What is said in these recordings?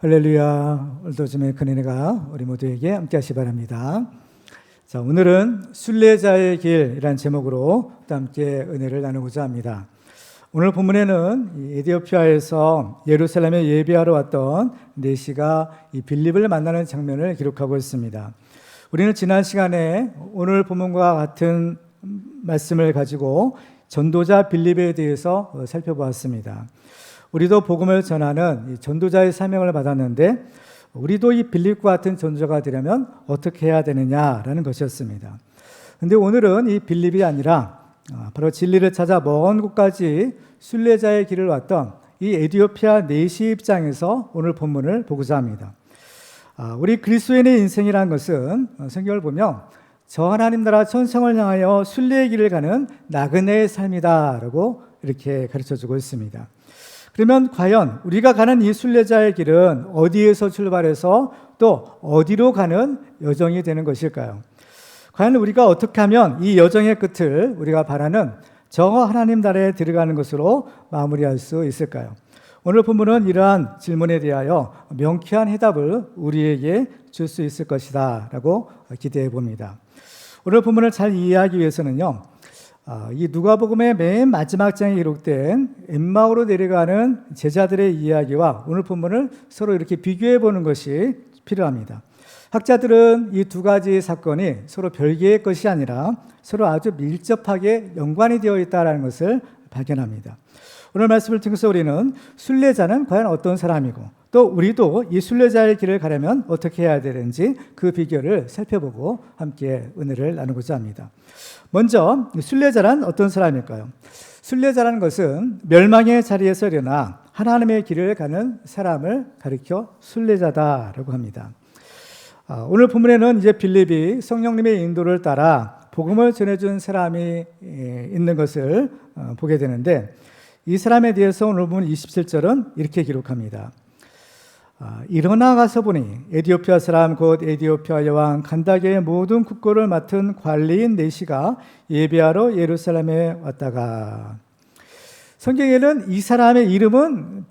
할렐루야. 오늘도 주님의 큰 은혜가 우리 모두에게 함께 하시 바랍니다. 자, 오늘은 순례자의 길이라는 제목으로 또 함께 은혜를 나누고자 합니다. 오늘 본문에는 에티오피아에서 예루살렘에 예배하러 왔던 내시가 이 빌립을 만나는 장면을 기록하고 있습니다. 우리는 지난 시간에 오늘 본문과 같은 말씀을 가지고 전도자 빌립에 대해서 살펴보았습니다. 우리도 복음을 전하는 전도자의 사명을 받았는데 우리도 이 빌립과 같은 전도자가 되려면 어떻게 해야 되느냐라는 것이었습니다. 그런데 오늘은 이 빌립이 아니라 바로 진리를 찾아 먼 곳까지 순례자의 길을 왔던 이 에티오피아 내시 입장에서 오늘 본문을 보고자 합니다. 우리 그리스도인의 인생이라는 것은 성경을 보면 저 하나님 나라 천성을 향하여 순례의 길을 가는 나그네의 삶이다라고 이렇게 가르쳐주고 있습니다. 그러면 과연 우리가 가는 이 순례자의 길은 어디에서 출발해서 또 어디로 가는 여정이 되는 것일까요? 과연 우리가 어떻게 하면 이 여정의 끝을 우리가 바라는 저 하나님 나라에 들어가는 것으로 마무리할 수 있을까요? 오늘 본문은 이러한 질문에 대하여 명쾌한 해답을 우리에게 줄 수 있을 것이다 라고 기대해 봅니다. 오늘 본문을 잘 이해하기 위해서는요, 이 누가복음의 맨 마지막 장에 기록된 엠마오로 내려가는 제자들의 이야기와 오늘 본문을 서로 이렇게 비교해 보는 것이 필요합니다. 학자들은 이 두 가지 사건이 서로 별개의 것이 아니라 서로 아주 밀접하게 연관이 되어 있다는 것을 발견합니다. 오늘 말씀을 통해서 우리는 순례자는 과연 어떤 사람이고 또 우리도 이 순례자의 길을 가려면 어떻게 해야 되는지 그 비결을 살펴보고 함께 은혜를 나누고자 합니다. 먼저 순례자란 어떤 사람일까요? 순례자라는 것은 멸망의 자리에서 일어나 하나님의 길을 가는 사람을 가리켜 순례자다라고 합니다. 오늘 본문에는 이제 빌립이 성령님의 인도를 따라 복음을 전해준 사람이 있는 것을 보게 되는데 이 사람에 대해서 오늘 본문 27절은 이렇게 기록합니다. 일어나 가서 보니 에티오피아 사람 곧 에티오피아 여왕 간다게의 모든 국고를 맡은 관리인 내시가 예배하러 예루살렘에 왔다가, 성경에는 이 사람의 이름은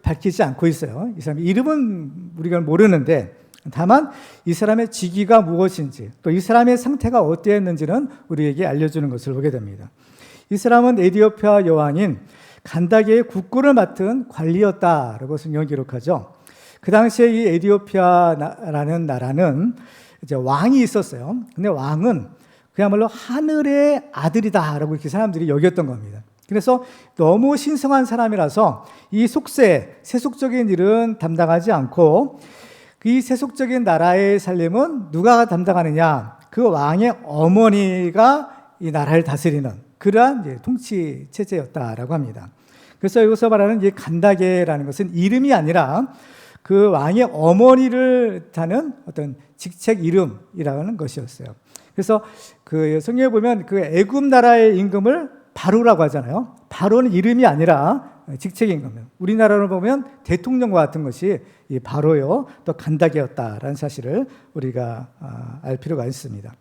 밝히지 않고 있어요. 이 사람의 이름은 우리가 모르는데 다만 이 사람의 직위가 무엇인지 또 이 사람의 상태가 어땠는지는 우리에게 알려주는 것을 보게 됩니다. 이 사람은 에티오피아 여왕인 간다게의 국고를 맡은 관리였다라고 성경을 기록하죠. 그 당시에 이 에티오피아라는 나라는 이제 왕이 있었어요. 근데 왕은 그야말로 하늘의 아들이다라고 이렇게 사람들이 여겼던 겁니다. 그래서 너무 신성한 사람이라서 이 세속적인 일은 담당하지 않고 이 세속적인 나라의 살림은 누가 담당하느냐? 그 왕의 어머니가 이 나라를 다스리는 그러한 통치 체제였다라고 합니다. 그래서 여기서 말하는 이 간다게라는 것은 이름이 아니라 그 왕의 어머니를 타는 어떤 직책 이름이라는 것이었어요. 그래서 그 성경에 보면 그 애굽 나라의 임금을 바로라고 하잖아요. 바로는 이름이 아니라 직책 임금. 우리나라로 보면 대통령과 같은 것이 이 바로요, 또 간다게였다라는 사실을 우리가 알 필요가 있습니다.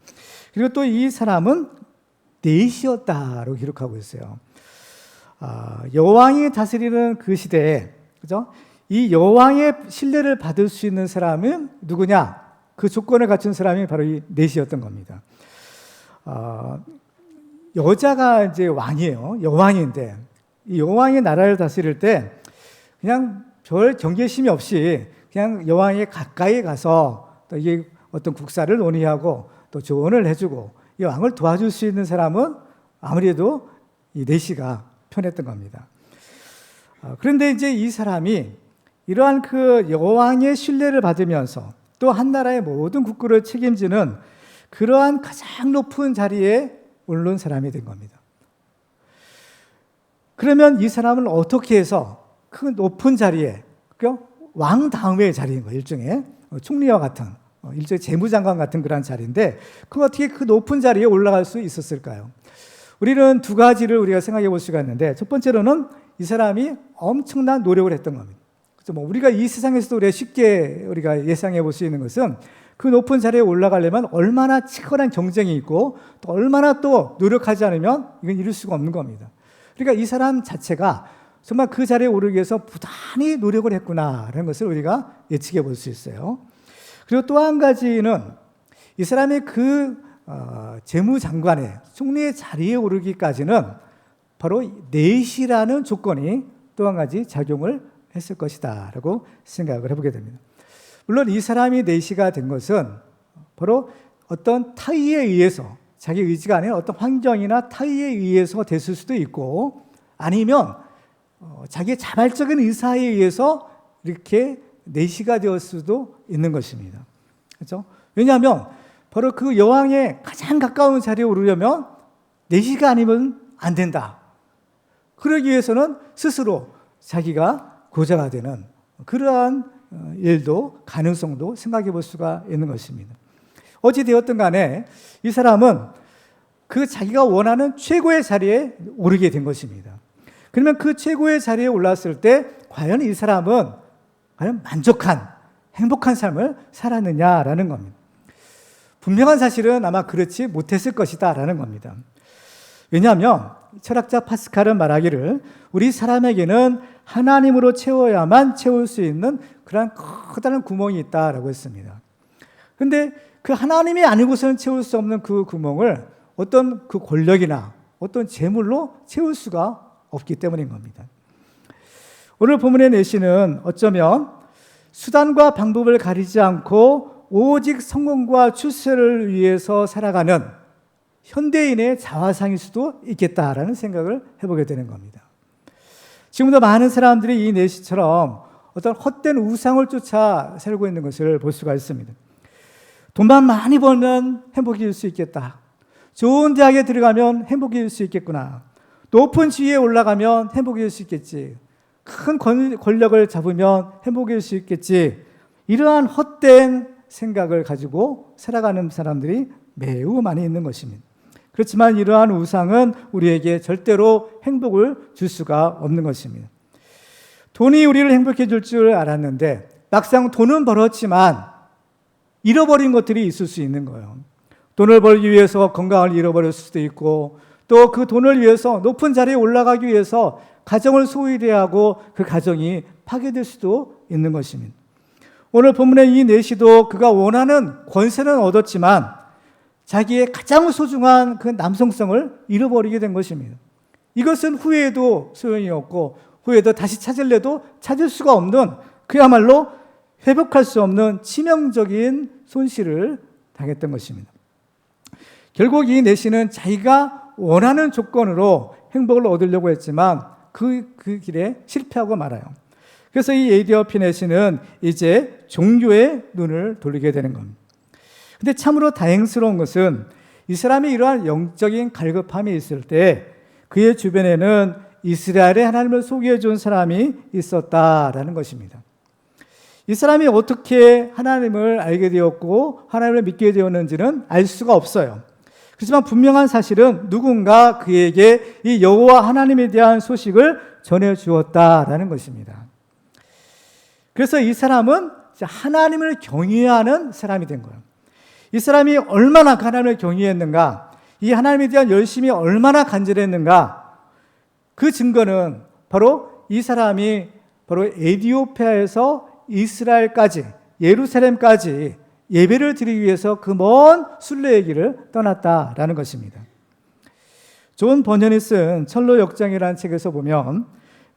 그리고 또 이 사람은 내시였다라고 기록하고 있어요. 여왕이 다스리는 그 시대에, 그죠? 이 여왕의 신뢰를 받을 수 있는 사람은 누구냐? 그 조건을 갖춘 사람이 바로 이 내시였던 겁니다. 여자가 이제 왕이에요. 여왕인데 이 여왕이 나라를 다스릴 때 그냥 별 경계심이 없이 그냥 여왕이 가까이 가서 또 이게 어떤 국사를 논의하고 또 조언을 해주고 이 왕을 도와줄 수 있는 사람은 아무래도 이 내시가 편했던 겁니다. 그런데 이제 이 사람이 이러한 그 여왕의 신뢰를 받으면서 또 한 나라의 모든 국구를 책임지는 그러한 가장 높은 자리에 오른 사람이 된 겁니다. 그러면 이 사람을 어떻게 해서 그 높은 자리에, 왕 다음의 자리인 거예요. 일종의 총리와 같은, 일종의 재무장관 같은 그런 자리인데 그럼 어떻게 그 높은 자리에 올라갈 수 있었을까요? 우리는 두 가지를 우리가 생각해 볼 수가 있는데 첫 번째로는 이 사람이 엄청난 노력을 했던 겁니다. 그래서 우리가 이 세상에서도 우리가 쉽게 우리가 예상해 볼 수 있는 것은 그 높은 자리에 올라가려면 얼마나 치열한 경쟁이 있고 또 얼마나 또 노력하지 않으면 이건 이룰 수가 없는 겁니다. 그러니까 이 사람 자체가 정말 그 자리에 오르기 위해서 부단히 노력을 했구나라는 것을 우리가 예측해 볼 수 있어요. 그리고 또 한 가지는 이 사람이 그 재무장관의 총리의 자리에 오르기까지는 바로 넷이라는 조건이 또 한 가지 작용을 했을 것이다 라고 생각을 해보게 됩니다. 물론 이 사람이 넷이가 된 것은 바로 어떤 타의에 의해서, 자기 의지가 아닌 어떤 환경이나 타의에 의해서 됐을 수도 있고, 아니면 자기의 자발적인 의사에 의해서 이렇게 넷이가 되었을 수도 있는 것입니다. 그렇죠? 왜냐하면 바로 그 여왕의 가장 가까운 자리에 오르려면 넷이가 아니면 안 된다. 그러기 위해서는 스스로 자기가 고자가 되는 그러한 일도, 가능성도 생각해 볼 수가 있는 것입니다. 어찌되었든 간에 이 사람은 그 자기가 원하는 최고의 자리에 오르게 된 것입니다. 그러면 그 최고의 자리에 올랐을 때 과연 이 사람은 과연 만족한, 행복한 삶을 살았느냐라는 겁니다. 분명한 사실은 아마 그렇지 못했을 것이다 라는 겁니다. 왜냐하면 철학자 파스칼은 말하기를 우리 사람에게는 하나님으로 채워야만 채울 수 있는 그런 커다란 구멍이 있다라고 했습니다. 그런데 그 하나님이 아니고서는 채울 수 없는 그 구멍을 어떤 그 권력이나 어떤 재물로 채울 수가 없기 때문인 겁니다. 오늘 본문의 내시는 어쩌면 수단과 방법을 가리지 않고 오직 성공과 출세를 위해서 살아가는 현대인의 자화상일 수도 있겠다라는 생각을 해보게 되는 겁니다. 지금도 많은 사람들이 이 내시처럼 어떤 헛된 우상을 쫓아 살고 있는 것을 볼 수가 있습니다. 돈만 많이 벌면 행복해질 수 있겠다. 좋은 대학에 들어가면 행복해질 수 있겠구나. 높은 지위에 올라가면 행복해질 수 있겠지. 큰 권력을 잡으면 행복해질 수 있겠지. 이러한 헛된 생각을 가지고 살아가는 사람들이 매우 많이 있는 것입니다. 그렇지만 이러한 우상은 우리에게 절대로 행복을 줄 수가 없는 것입니다. 돈이 우리를 행복해 줄 줄 알았는데 막상 돈은 벌었지만 잃어버린 것들이 있을 수 있는 거예요. 돈을 벌기 위해서 건강을 잃어버릴 수도 있고, 또 그 돈을 위해서 높은 자리에 올라가기 위해서 가정을 소홀히 하고 그 가정이 파괴될 수도 있는 것입니다. 오늘 본문의 이 내시도 그가 원하는 권세는 얻었지만 자기의 가장 소중한 그 남성성을 잃어버리게 된 것입니다. 이것은 후회해도 소용이 없고 후회도 다시 찾을래도 찾을 수가 없는, 그야말로 회복할 수 없는 치명적인 손실을 당했던 것입니다. 결국 이 내시는 자기가 원하는 조건으로 행복을 얻으려고 했지만 그 길에 실패하고 말아요. 그래서 이 에디오피 내시는 이제 종교의 눈을 돌리게 되는 겁니다. 근데 참으로 다행스러운 것은 이 사람이 이러한 영적인 갈급함이 있을 때 그의 주변에는 이스라엘의 하나님을 소개해 준 사람이 있었다라는 것입니다. 이 사람이 어떻게 하나님을 알게 되었고 하나님을 믿게 되었는지는 알 수가 없어요. 그렇지만 분명한 사실은 누군가 그에게 이 여호와 하나님에 대한 소식을 전해 주었다라는 것입니다. 그래서 이 사람은 하나님을 경외하는 사람이 된 거예요. 이 사람이 얼마나 하나님을 경외했는가, 이 하나님에 대한 열심이 얼마나 간절했는가, 그 증거는 바로 이 사람이 바로 에디오피아에서 이스라엘까지, 예루살렘까지 예배를 드리기 위해서 그 먼 순례의 길을 떠났다라는 것입니다. 존 버년이 쓴 철로 역정이라는 책에서 보면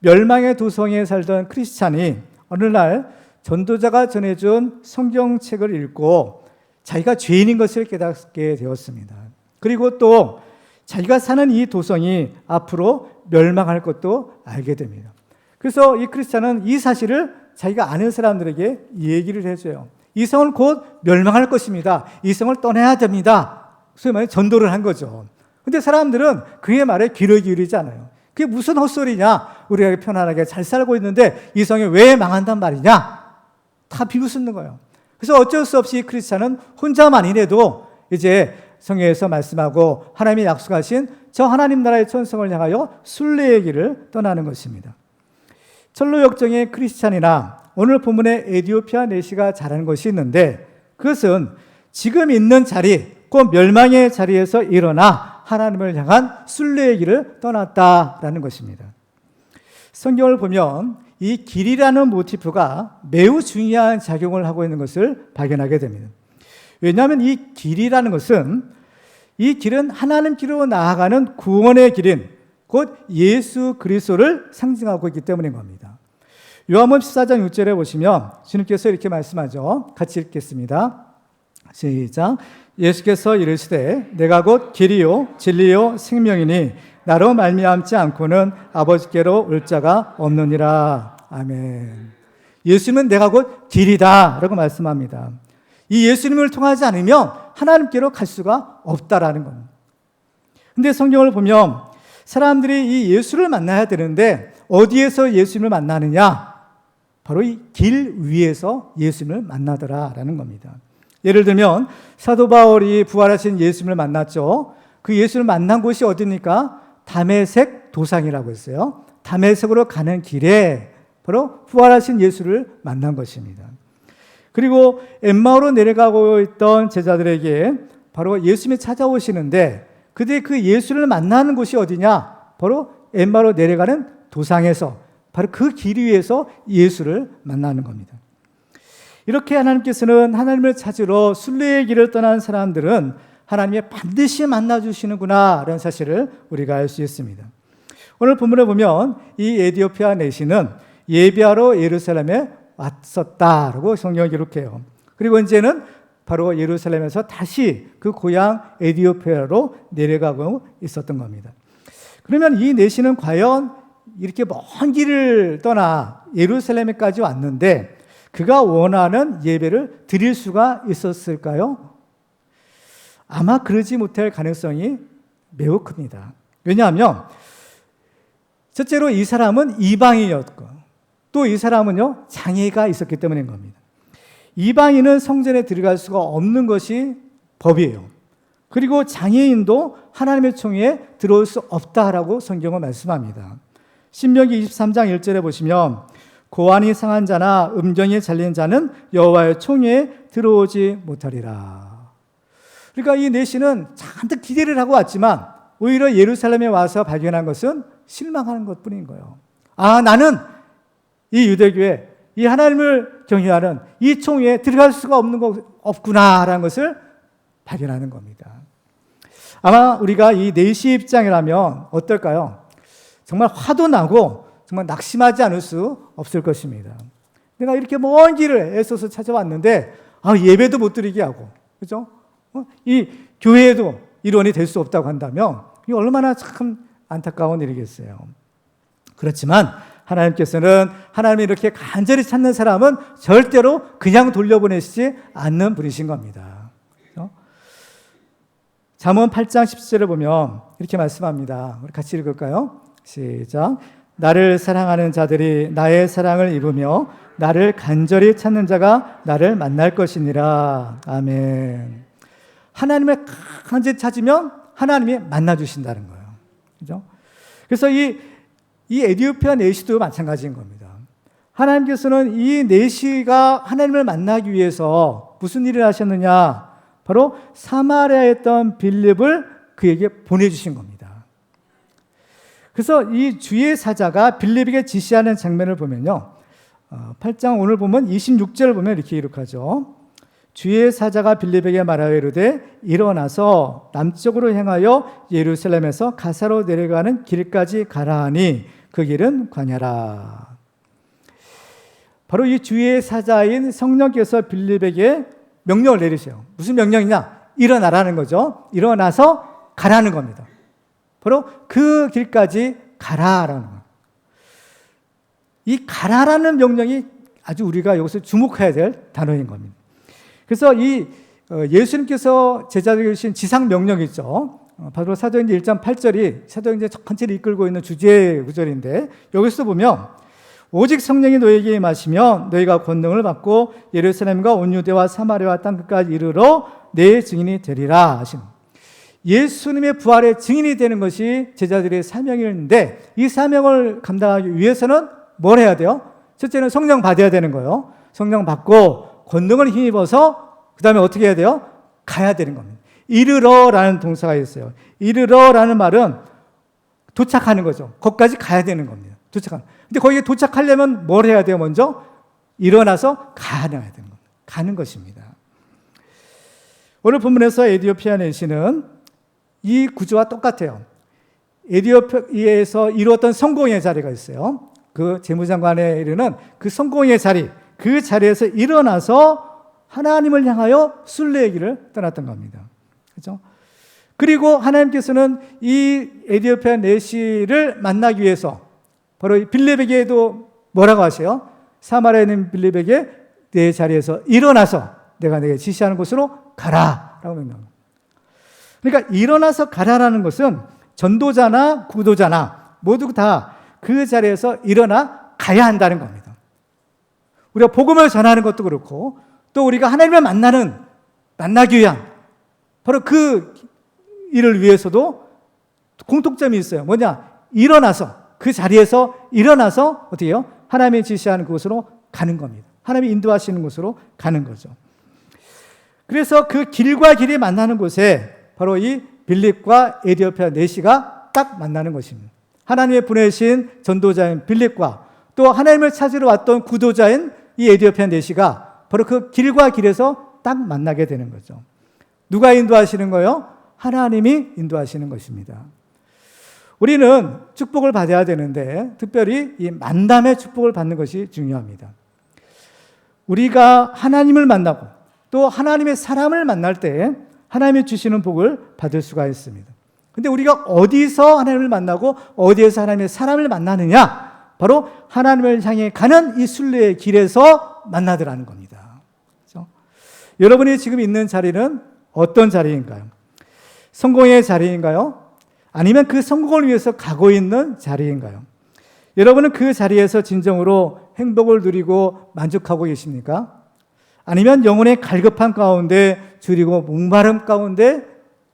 멸망의 도성에 살던 크리스찬이 어느 날 전도자가 전해준 성경책을 읽고 자기가 죄인인 것을 깨닫게 되었습니다. 그리고 또 자기가 사는 이 도성이 앞으로 멸망할 것도 알게 됩니다. 그래서 이 크리스찬은 이 사실을 자기가 아는 사람들에게 얘기를 해줘요. 이 성은 곧 멸망할 것입니다. 이 성을 떠나야 됩니다. 소위 말해 전도를 한 거죠. 근데 사람들은 그의 말에 귀를 기울이지 않아요. 그게 무슨 헛소리냐? 우리가 편안하게 잘 살고 있는데 이 성이 왜 망한단 말이냐? 다 비웃는 거예요. 그래서 어쩔 수 없이 크리스찬은 혼자만이라도 이제 성경에서 말씀하고 하나님이 약속하신 저 하나님 나라의 천성을 향하여 순례의 길을 떠나는 것입니다. 철로 역정의 크리스찬이나 오늘 본문의 에디오피아 내시가 잘하는 것이 있는데, 그것은 지금 있는 자리, 곧 멸망의 자리에서 일어나 하나님을 향한 순례의 길을 떠났다라는 것입니다. 성경을 보면 이 길이라는 모티프가 매우 중요한 작용을 하고 있는 것을 발견하게 됩니다. 왜냐하면 이 길이라는 것은, 이 길은 하나님께로 나아가는 구원의 길인 곧 예수 그리스도를 상징하고 있기 때문인 겁니다. 요한복음 14장 6절에 보시면 주님께서 이렇게 말씀하죠. 같이 읽겠습니다. 시작. 예수께서 이르시되 내가 곧 길이요 진리요 생명이니 나로 말미암지 않고는 아버지께로 올 자가 없느니라. 아멘. 예수님은 내가 곧 길이다 라고 말씀합니다. 이 예수님을 통하지 않으면 하나님께로 갈 수가 없다라는 겁니다. 근데 성경을 보면 사람들이 이 예수를 만나야 되는데 어디에서 예수님을 만나느냐? 바로 이 길 위에서 예수님을 만나더라라는 겁니다. 예를 들면 사도 바울이 부활하신 예수님을 만났죠. 그 예수를 만난 곳이 어디입니까? 다메섹 도상이라고 했어요. 다메섹으로 가는 길에 바로 부활하신 예수를 만난 것입니다. 그리고 엠마오로 내려가고 있던 제자들에게 바로 예수님이 찾아오시는데 그때 그 예수를 만나는 곳이 어디냐? 바로 엠마오로 내려가는 도상에서 바로 그 길 위에서 예수를 만나는 겁니다. 이렇게 하나님께서는 하나님을 찾으러 순례의 길을 떠난 사람들은 하나님이 반드시 만나주시는구나 라는 사실을 우리가 알 수 있습니다. 오늘 본문에 보면 이 에디오피아 내시는 예배하러 예루살렘에 왔었다라고 성경을 기록해요. 그리고 이제는 바로 예루살렘에서 다시 그 고향 에디오피아로 내려가고 있었던 겁니다. 그러면 이 내시는 과연 이렇게 먼 길을 떠나 예루살렘에까지 왔는데 그가 원하는 예배를 드릴 수가 있었을까요? 아마 그러지 못할 가능성이 매우 큽니다. 왜냐하면 첫째로 이 사람은 이방인이었고 또 이 사람은요 장애가 있었기 때문인 겁니다. 이방인은 성전에 들어갈 수가 없는 것이 법이에요. 그리고 장애인도 하나님의 총회에 들어올 수 없다라고 성경은 말씀합니다. 신명기 23장 1절에 보시면 고환이 상한 자나 음경이 잘린 자는 여호와의 총회에 들어오지 못하리라. 그러니까 이 내시는 잔뜩 기대를 하고 왔지만 오히려 예루살렘에 와서 발견한 것은 실망하는 것뿐인 거예요. 아, 나는 이 유대교회, 이 하나님을 경외하는 이 총회에 들어갈 수가 없구나라는 것을 발견하는 겁니다. 아마 우리가 이 내시 입장이라면 어떨까요? 정말 화도 나고 정말 낙심하지 않을 수 없을 것입니다. 내가 이렇게 먼 길을 애써서 찾아왔는데 예배도 못 드리게 하고, 그죠? 이 교회에도 일원이 될 수 없다고 한다면 이게 얼마나 참 안타까운 일이겠어요. 그렇지만 하나님께서는 하나님이 이렇게 간절히 찾는 사람은 절대로 그냥 돌려보내시지 않는 분이신 겁니다. 잠언 8장 10절을 보면 이렇게 말씀합니다. 우리 같이 읽을까요? 시작. 나를 사랑하는 자들이 나의 사랑을 입으며 나를 간절히 찾는 자가 나를 만날 것이니라. 아멘. 하나님을 간절히 찾으면 하나님이 만나주신다는 거예요. 그죠? 그래서 이 에디오피아 내시도 마찬가지인 겁니다. 하나님께서는 이 내시가 하나님을 만나기 위해서 무슨 일을 하셨느냐? 바로 사마리아에 있던 빌립을 그에게 보내주신 겁니다. 그래서 이 주의 사자가 빌립에게 지시하는 장면을 보면요. 8장 오늘 보면 26절을 보면 이렇게 기록하죠. 주의 사자가 빌립에게 말하여 이르되 일어나서 남쪽으로 향하여 예루살렘에서 가사로 내려가는 길까지 가라 하니 그 길은 광야라. 바로 이 주의 사자인 성령께서 빌립에게 명령을 내리세요. 무슨 명령이냐? 일어나라는 거죠. 일어나서 가라는 겁니다. 바로 그 길까지 가라라는 거예요. 이 가라라는 명령이 아주 우리가 여기서 주목해야 될 단어인 겁니다. 그래서 이 예수님께서 제자들에게 주신 지상 명령이 있죠. 바로 사도행전 1장 8절이 사도행전 전체를 이끌고 있는 주제 구절인데 여기서 보면 오직 성령이 너희에게 임하시면 너희가 권능을 받고 예루살렘과 온 유대와 사마리아와 땅끝까지 이르러 내 증인이 되리라 하신 예수님의 부활의 증인이 되는 것이 제자들의 사명이었는데 이 사명을 감당하기 위해서는 뭘 해야 돼요? 첫째는 성령 받아야 되는 거예요. 성령 받고 권능을 힘입어서 그 다음에 어떻게 해야 돼요? 가야 되는 겁니다. 이르러라는 동사가 있어요. 이르러라는 말은 도착하는 거죠. 거기까지 가야 되는 겁니다. 도착하는. 근데 거기에 도착하려면 뭘 해야 돼요? 먼저 일어나서 가야 되는 겁니다. 가는 것입니다. 오늘 본문에서 에디오피아 내시는 이 구조와 똑같아요. 에디오피아에서 이루었던 성공의 자리가 있어요. 그 재무장관에 이르는 그 성공의 자리, 그 자리에서 일어나서 하나님을 향하여 순례의 길을 떠났던 겁니다. 그렇죠? 그리고 하나님께서는 이 에디오피아 내시를 만나기 위해서 바로 빌립에게도 뭐라고 하세요? 사마리아에 있는 빌립에게 내 자리에서 일어나서 내가 내게 지시하는 곳으로 가라라고 명령합니다. 그러니까 일어나서 가라라는 것은 전도자나 구도자나 모두 다 그 자리에서 일어나 가야 한다는 겁니다. 우리가 복음을 전하는 것도 그렇고 또 우리가 하나님을 만나기 위한 바로 그 일을 위해서도 공통점이 있어요. 뭐냐? 일어나서 그 자리에서 일어나서 어떻게 해요? 하나님이 지시하는 곳으로 가는 겁니다. 하나님이 인도하시는 곳으로 가는 거죠. 그래서 그 길과 길이 만나는 곳에 바로 이 빌립과 에디오피아 내시가 딱 만나는 것입니다. 하나님의 보내신 전도자인 빌립과 또 하나님을 찾으러 왔던 구도자인 이 에디오피아 내시가 바로 그 길과 길에서 딱 만나게 되는 거죠. 누가 인도하시는 거예요? 하나님이 인도하시는 것입니다. 우리는 축복을 받아야 되는데 특별히 이 만남의 축복을 받는 것이 중요합니다. 우리가 하나님을 만나고 또 하나님의 사람을 만날 때 하나님이 주시는 복을 받을 수가 있습니다. 근데 우리가 어디서 하나님을 만나고 어디에서 하나님의 사람을 만나느냐? 바로 하나님을 향해 가는 이 순례의 길에서 만나더라는 겁니다. 그렇죠? 여러분이 지금 있는 자리는 어떤 자리인가요? 성공의 자리인가요? 아니면 그 성공을 위해서 가고 있는 자리인가요? 여러분은 그 자리에서 진정으로 행복을 누리고 만족하고 계십니까? 아니면 영혼의 갈급한 가운데 줄이고 목마름 가운데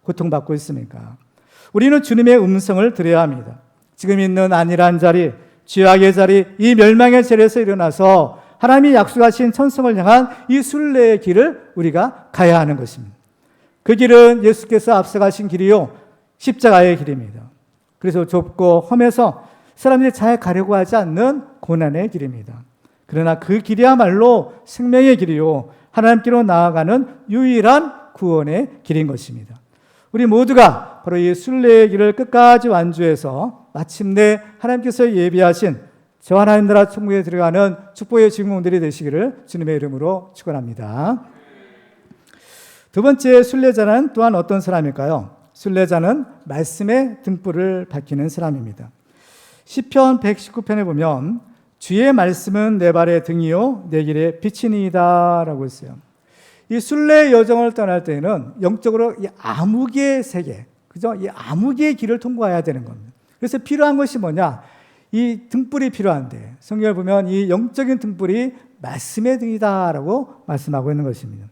고통받고 있습니까? 우리는 주님의 음성을 들어야 합니다. 지금 있는 안일한 자리, 죄악의 자리, 이 멸망의 자리에서 일어나서 하나님이 약속하신 천성을 향한 이 순례의 길을 우리가 가야 하는 것입니다. 그 길은 예수께서 앞서가신 길이요, 십자가의 길입니다. 그래서 좁고 험해서 사람들이 잘 가려고 하지 않는 고난의 길입니다. 그러나 그 길이야말로 생명의 길이요, 하나님께로 나아가는 유일한 구원의 길인 것입니다. 우리 모두가 바로 이 순례의 길을 끝까지 완주해서 마침내 하나님께서 예비하신 저 하나님 나라 천국에 들어가는 축복의 주인공들이 되시기를 주님의 이름으로 축원합니다. 두 번째 순례자는 또한 어떤 사람일까요? 순례자는 말씀의 등불을 밝히는 사람입니다. 시편 119편에 보면 주의 말씀은 내 발의 등이요 내 길의 빛이니이다 라고 했어요. 이 순례 여정을 떠날 때는 영적으로 이 암흑의 세계, 그죠? 이 암흑의 길을 통과해야 되는 겁니다. 그래서 필요한 것이 뭐냐? 이 등불이 필요한데 성경을 보면 이 영적인 등불이 말씀의 등이다라고 말씀하고 있는 것입니다.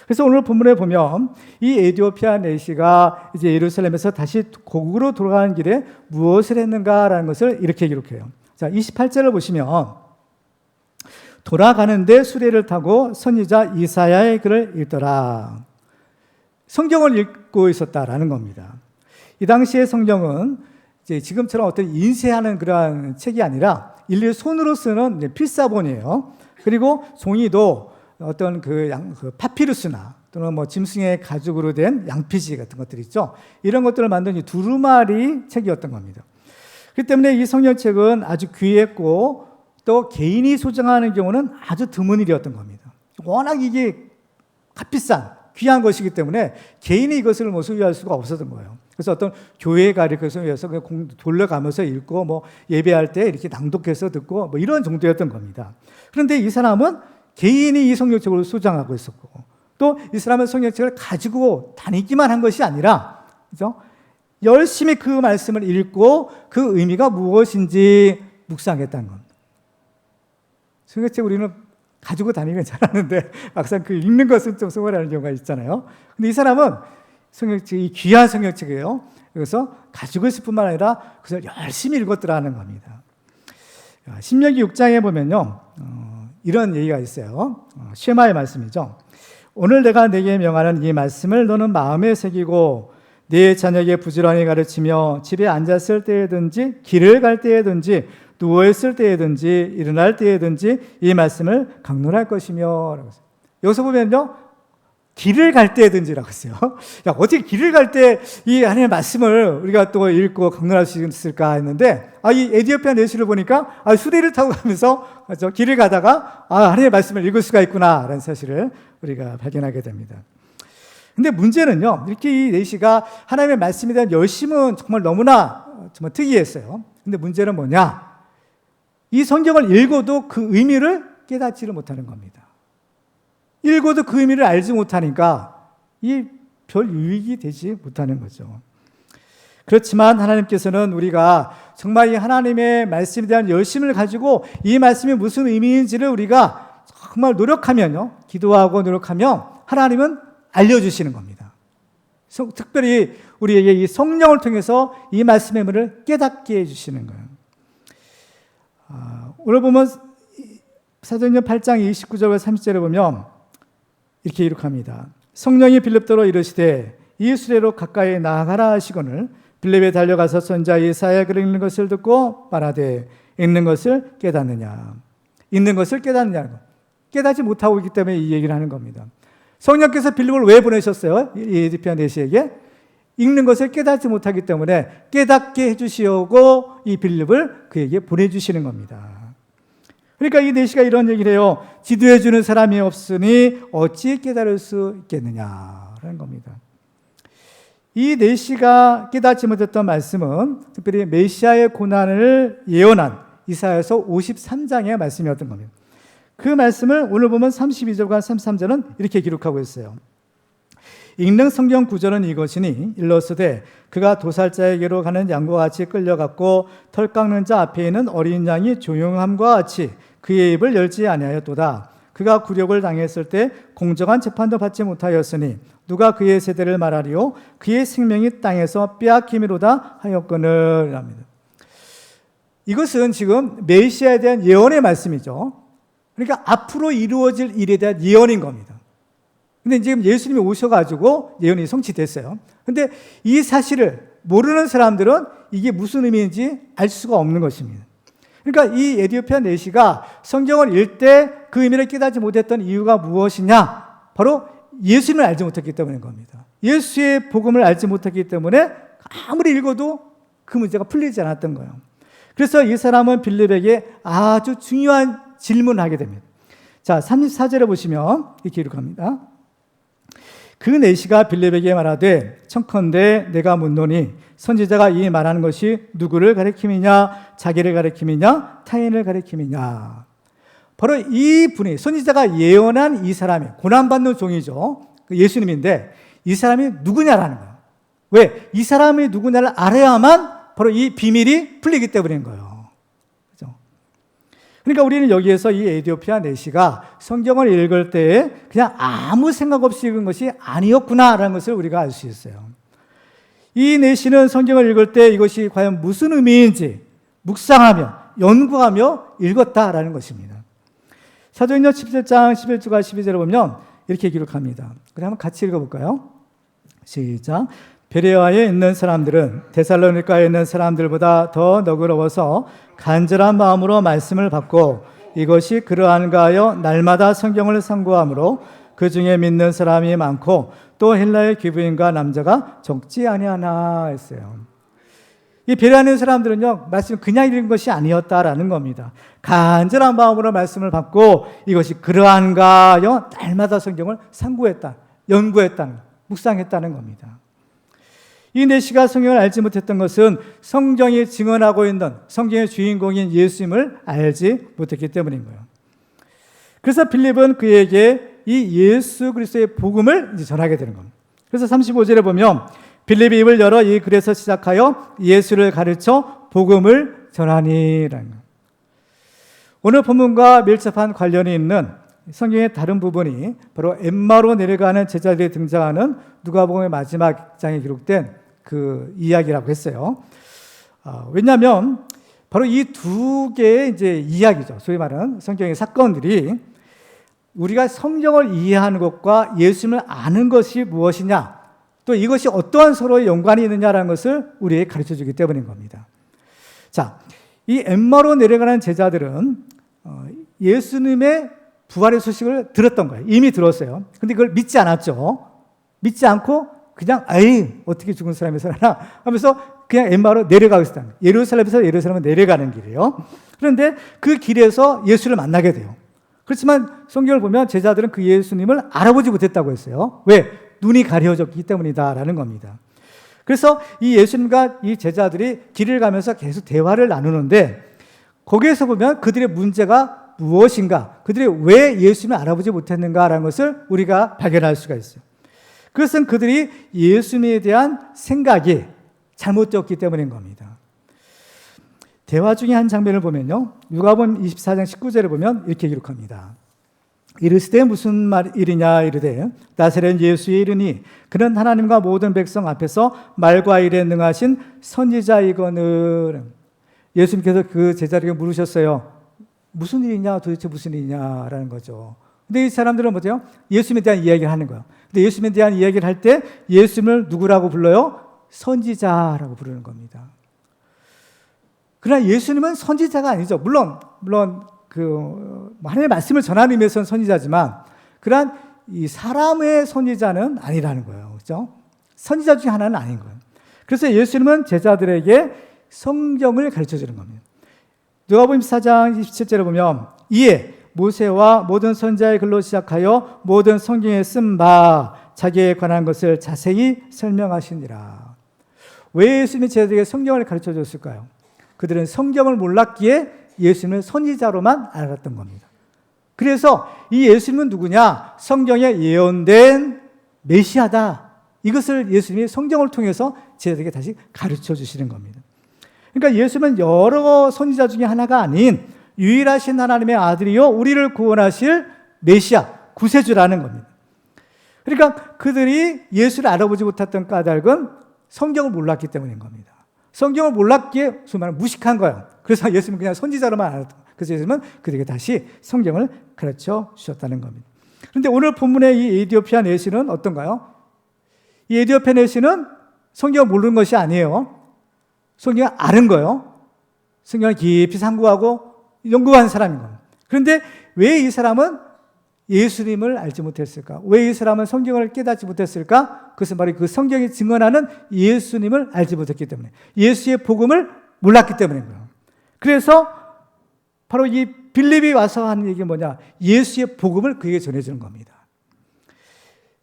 그래서 오늘 본문에 보면 이 에디오피아 내시가 이제 예루살렘에서 다시 고국으로 돌아가는 길에 무엇을 했는가라는 것을 이렇게 기록해요. 자, 28절을 보시면 돌아가는데 수레를 타고 선지자 이사야의 글을 읽더라. 성경을 읽고 있었다라는 겁니다. 이 당시의 성경은 이제 지금처럼 어떤 인쇄하는 그러한 책이 아니라 일일이 손으로 쓰는 필사본이에요. 그리고 종이도 어떤 그 파피루스나 또는 뭐 짐승의 가죽으로 된 양피지 같은 것들 있죠. 이런 것들을 만든 이 두루마리 책이었던 겁니다. 그렇기 때문에 이 성경책은 아주 귀했고 또 개인이 소장하는 경우는 아주 드문 일이었던 겁니다. 워낙 이게 값비싼 귀한 것이기 때문에 개인이 이것을 뭐 소유할 수가 없었던 거예요. 그래서 어떤 교회에 가르쳐서 위해서 돌려가면서 읽고 뭐 예배할 때 이렇게 낭독해서 듣고 뭐 이런 정도였던 겁니다. 그런데 이 사람은 개인이 이 성경책을 소장하고 있었고 또 이 사람은 성경책을 가지고 다니기만 한 것이 아니라 그죠? 열심히 그 말씀을 읽고 그 의미가 무엇인지 묵상했다는 겁니다. 성경책 우리는 가지고 다니면 잘하는데 막상 그 읽는 것은 좀 소홀하는 경우가 있잖아요. 근데 이 사람은 성경책이 귀한 성경책이에요. 그래서 가지고 있을 뿐만 아니라 그것을 열심히 읽었더라는 겁니다. 신명기 6장에 보면요, 이런 얘기가 있어요. 쉐마의 말씀이죠. 오늘 내가 네게 명하는 이 말씀을 너는 마음에 새기고 네 자녀에게 부지런히 가르치며 집에 앉았을 때에든지 길을 갈 때에든지 누워있을 때에든지 일어날 때에든지 이 말씀을 강론할 것이며, 여기서 보면요, 길을 갈 때든지라고 했어요. 야, 어떻게 길을 갈 때 이 하나님의 말씀을 우리가 또 읽고 강론할 수 있을까 했는데, 이 에디오피아 내시를 보니까 수레를 타고 가면서 길을 가다가 하나님의 말씀을 읽을 수가 있구나라는 사실을 우리가 발견하게 됩니다. 근데 문제는요, 이렇게 이 내시가 하나님의 말씀에 대한 열심은 정말 너무나 정말 특이했어요. 근데 문제는 뭐냐? 이 성경을 읽어도 그 의미를 깨닫지를 못하는 겁니다. 읽어도 그 의미를 알지 못하니까 이 별 유익이 되지 못하는 거죠. 그렇지만 하나님께서는 우리가 정말 이 하나님의 말씀에 대한 열심을 가지고 이 말씀이 무슨 의미인지를 우리가 정말 노력하면요, 기도하고 노력하면 하나님은 알려주시는 겁니다. 특별히 우리에게 이 성령을 통해서 이 말씀의 의미를 깨닫게 해주시는 거예요. 오늘 보면 사도행전 8장 29절과 30절에 보면 이렇게 기록합니다. 성령이 빌립더로 이르시되 이 수레로 가까이 나아가라 하시거늘 빌립에 달려가서 선지자 이사야가 읽는 것을 듣고 말하되 읽는 것을 깨닫느냐. 읽는 것을 깨닫느냐는 거. 깨닫지 못하고 있기 때문에 이 얘기를 하는 겁니다. 성령께서 빌립을 왜 보내셨어요? 이 에디오피아 내시에게 읽는 것을 깨닫지 못하기 때문에 깨닫게 해주시려고 이 빌립을 그에게 보내주시는 겁니다. 그러니까 이 내시가 이런 얘기를 해요. 지도해 주는 사람이 없으니 어찌 깨달을 수 있겠느냐라는 겁니다. 이 내시가 깨닫지 못했던 말씀은 특별히 메시아의 고난을 예언한 이사야서 53장의 말씀이었던 겁니다. 그 말씀을 오늘 보면 32절과 33절은 이렇게 기록하고 있어요. 읽는 성경 구절은 이것이니 일러스되 그가 도살자에게로 가는 양과 같이 끌려갔고 털 깎는 자 앞에 있는 어린 양이 조용함과 같이 그의 입을 열지 아니하였도다. 그가 굴욕을 당했을 때 공정한 재판도 받지 못하였으니 누가 그의 세대를 말하리요 그의 생명이 땅에서 빼앗김이로다 하였거늘 합니다. 이것은 지금 메시아에 대한 예언의 말씀이죠. 그러니까 앞으로 이루어질 일에 대한 예언인 겁니다. 근데 지금 예수님이 오셔가지고 예언이 성취됐어요. 근데 이 사실을 모르는 사람들은 이게 무슨 의미인지 알 수가 없는 것입니다. 그러니까 이 에디오피아 내시가 성경을 읽을 때 그 의미를 깨닫지 못했던 이유가 무엇이냐? 바로 예수님을 알지 못했기 때문인 겁니다. 예수의 복음을 알지 못했기 때문에 아무리 읽어도 그 문제가 풀리지 않았던 거예요. 그래서 이 사람은 빌립에게 아주 중요한 질문을 하게 됩니다. 자, 34절에 보시면 이렇게 기록합니다. 그 내시가 빌립에게 말하되 청컨대 내가 묻노니 선지자가 이 말하는 것이 누구를 가리킴이냐 자기를 가리킴이냐 타인을 가리킴이냐. 바로 이 분이 선지자가 예언한 이 사람이 고난받는 종이죠. 예수님인데 이 사람이 누구냐라는 거예요. 왜? 이 사람이 누구냐를 알아야만 바로 이 비밀이 풀리기 때문인 거예요. 그렇죠? 그러니까 우리는 여기에서 이 에디오피아 내시가 성경을 읽을 때 그냥 아무 생각 없이 읽은 것이 아니었구나라는 것을 우리가 알 수 있어요. 이 내시는 성경을 읽을 때 이것이 과연 무슨 의미인지 묵상하며 연구하며 읽었다라는 것입니다. 사도행전 17장 11절과 12절을 보면 이렇게 기록합니다. 그래 한번 같이 읽어볼까요? 시작. 베레아에 있는 사람들은 데살로니가에 있는 사람들보다 더 너그러워서 간절한 마음으로 말씀을 받고 이것이 그러한가 하여 날마다 성경을 상고하므로 그 중에 믿는 사람이 많고 또 헬라의 귀부인과 남자가 적지 아니하나 했어요. 이 베레아에 있는 사람들은요, 말씀 그냥 읽은 것이 아니었다라는 겁니다. 간절한 마음으로 말씀을 받고 이것이 그러한가 하여 날마다 성경을 상고했다, 연구했다는, 묵상했다는 겁니다. 이 내시가 성경을 알지 못했던 것은 성경이 증언하고 있는 성경의 주인공인 예수님을 알지 못했기 때문인 거예요. 그래서 빌립은 그에게 이 예수 그리스도의 복음을 이제 전하게 되는 겁니다. 그래서 35절에 보면 빌립이 입을 열어 이 글에서 시작하여 예수를 가르쳐 복음을 전하니라는 거예요. 오늘 본문과 밀접한 관련이 있는 성경의 다른 부분이 바로 엠마로 내려가는 제자들이 등장하는 누가복음의 마지막 장에 기록된 그 이야기라고 했어요. 왜냐하면 바로 이 두 개의 이제 이야기죠. 소위 말하는 성경의 사건들이 우리가 성경을 이해하는 것과 예수님을 아는 것이 무엇이냐, 또 이것이 어떠한 서로의 연관이 있느냐라는 것을 우리에게 가르쳐 주기 때문인 겁니다. 자, 이 엠마오로 내려가는 제자들은 예수님의 부활의 소식을 들었던 거예요. 이미 들었어요. 근데 그걸 믿지 않았죠. 믿지 않고 그냥 어떻게 죽은 사람이 살아나 하면서 그냥 엠마오로 내려가고 있었다. 예루살렘에서 예루살렘으로 내려가는 길이에요. 그런데 그 길에서 예수를 만나게 돼요. 그렇지만 성경을 보면 제자들은 그 예수님을 알아보지 못했다고 했어요. 왜? 눈이 가려졌기 때문이다라는 겁니다. 그래서 이 예수님과 이 제자들이 길을 가면서 계속 대화를 나누는데 거기에서 보면 그들의 문제가 무엇인가, 그들이 왜 예수님을 알아보지 못했는가라는 것을 우리가 발견할 수가 있어요. 그것은 그들이 예수님에 대한 생각이 잘못되었기 때문인 겁니다. 대화 중에 한 장면을 보면요, 누가복음 24장 19절에 보면 이렇게 기록합니다. 이르시되 무슨 말이냐 이르되 나사렛 예수의 이르니 그는 하나님과 모든 백성 앞에서 말과 일에 능하신 선지자이거늘. 예수님께서 그 제자에게 물으셨어요. 무슨 일이냐, 도대체 무슨 일이냐라는 거죠. 근데 이 사람들은 뭐죠? 예수님에 대한 이야기를 하는 거예요. 근데 예수님에 대한 이야기를 할 때 예수님을 누구라고 불러요? 선지자라고 부르는 겁니다. 그러나 예수님은 선지자가 아니죠. 물론 하나님의 말씀을 전하는 의미에서는 선지자지만, 그러한 이 사람의 선지자는 아니라는 거예요. 그렇죠? 선지자 중에 하나는 아닌 거예요. 그래서 예수님은 제자들에게 성경을 가르쳐 주는 겁니다. 누가복음 4장 27절에 보면 이에 모세와 모든 선지자의 글로 시작하여 모든 성경에 쓴 바 자기에 관한 것을 자세히 설명하시니라. 왜 예수님이 제자들에게 성경을 가르쳐 줬을까요? 그들은 성경을 몰랐기에 예수님을 선지자로만 알았던 겁니다. 그래서 이 예수님은 누구냐? 성경에 예언된 메시아다. 이것을 예수님이 성경을 통해서 제자들에게 다시 가르쳐 주시는 겁니다. 그러니까 예수님은 여러 선지자 중에 하나가 아닌 유일하신 하나님의 아들이요 우리를 구원하실 메시아, 구세주라는 겁니다. 그러니까 그들이 예수를 알아보지 못했던 까닭은 성경을 몰랐기 때문인 겁니다. 성경을 몰랐기에 정말 무식한 거예요. 그래서 예수님은 그냥 선지자로만 알았던 거예요. 그래서 예수님은 그들에게 다시 성경을 가르쳐 주셨다는 겁니다. 그런데 오늘 본문의 이 에디오피아 내시는 어떤가요? 이 에디오피아 내시는 성경을 모르는 것이 아니에요. 성경을 아는 거예요. 성경을 깊이 상고하고 연구한 사람인 겁니다. 그런데 왜 이 사람은 예수님을 알지 못했을까? 왜 이 사람은 성경을 깨닫지 못했을까? 그것은 바로 그 성경이 증언하는 예수님을 알지 못했기 때문에, 예수의 복음을 몰랐기 때문인 거예요. 그래서 바로 이 빌립이 와서 하는 얘기가 뭐냐? 예수의 복음을 그에게 전해주는 겁니다.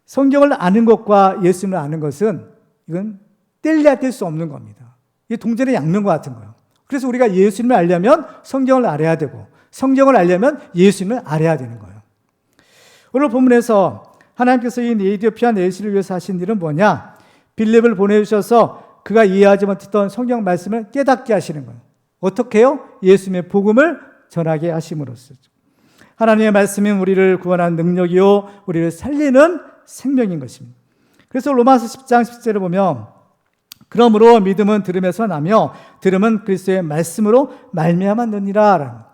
성경을 아는 것과 예수님을 아는 것은 이건 뗄래야 뗄 수 없는 겁니다. 이게 동전의 양면과 같은 거예요. 그래서 우리가 예수님을 알려면 성경을 알아야 되고, 성경을 알려면 예수님을 알아야 되는 거예요. 오늘 본문에서 하나님께서 이 에디오피아 내시를 위해서 하신 일은 뭐냐? 빌립을 보내주셔서 그가 이해하지 못했던 성경 말씀을 깨닫게 하시는 거예요. 어떻게 해요? 예수님의 복음을 전하게 하심으로써. 하나님의 말씀이 우리를 구원하는 능력이요 우리를 살리는 생명인 것입니다. 그래서 로마서 10장 10절을 보면 그러므로 믿음은 들음에서 나며 들음은 그리스도의 말씀으로 말미암았느니라.